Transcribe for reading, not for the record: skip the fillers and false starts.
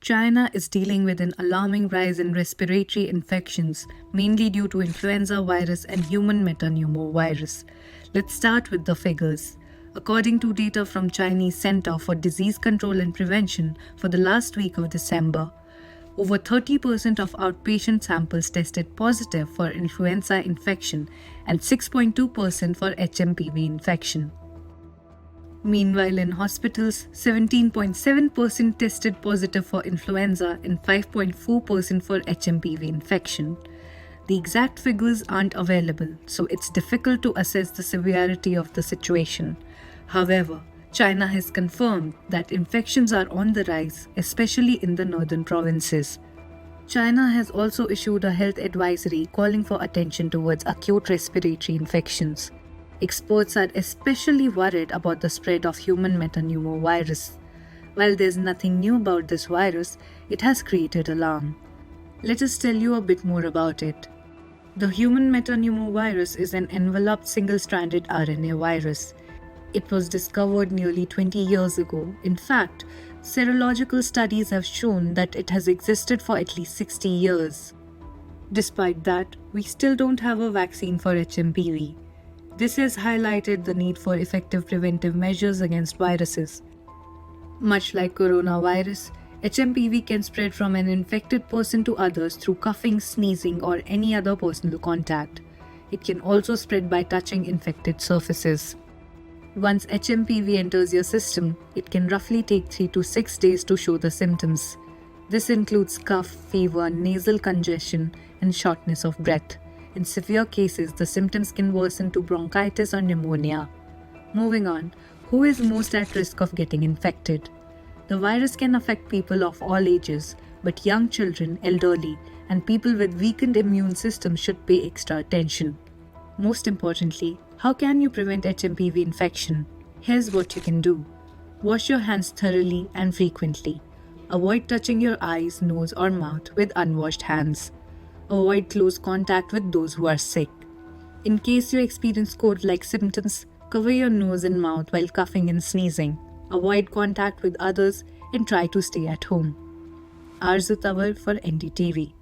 China is dealing with an alarming rise in respiratory infections, mainly due to influenza virus and human metapneumovirus. Let's start with the figures. According to data from Chinese Center for Disease Control and Prevention for the last week of December, over 30% of outpatient samples tested positive for influenza infection and 6.2% for HMPV infection. Meanwhile, in hospitals, 17.7% tested positive for influenza and 5.4% for HMPV infection. The exact figures aren't available, so it's difficult to assess the severity of the situation. However, China has confirmed that infections are on the rise, especially in the northern provinces. China has also issued a health advisory calling for attention towards acute respiratory infections. Experts are especially worried about the spread of human metapneumovirus. While there's nothing new about this virus, it has created alarm. Let us tell you a bit more about it. The human metapneumovirus is an enveloped single-stranded RNA virus. It was discovered nearly 20 years ago. In fact, serological studies have shown that it has existed for at least 60 years. Despite that, we still don't have a vaccine for HMPV. This has highlighted the need for effective preventive measures against viruses. Much like coronavirus, HMPV can spread from an infected person to others through coughing, sneezing, or any other personal contact. It can also spread by touching infected surfaces. Once HMPV enters your system, it can roughly take 3 to 6 days to show the symptoms. This includes cough, fever, nasal congestion, and shortness of breath. In severe cases, the symptoms can worsen to bronchitis or pneumonia. Moving on, who is most at risk of getting infected? The virus can affect people of all ages, but young children, elderly, and people with weakened immune systems should pay extra attention. Most importantly, how can you prevent HMPV infection? Here's what you can do. Wash your hands thoroughly and frequently. Avoid touching your eyes, nose, or mouth with unwashed hands. Avoid close contact with those who are sick. In case you experience cold-like symptoms, cover your nose and mouth while coughing and sneezing. Avoid contact with others and try to stay at home. Arzu Tawar for NDTV.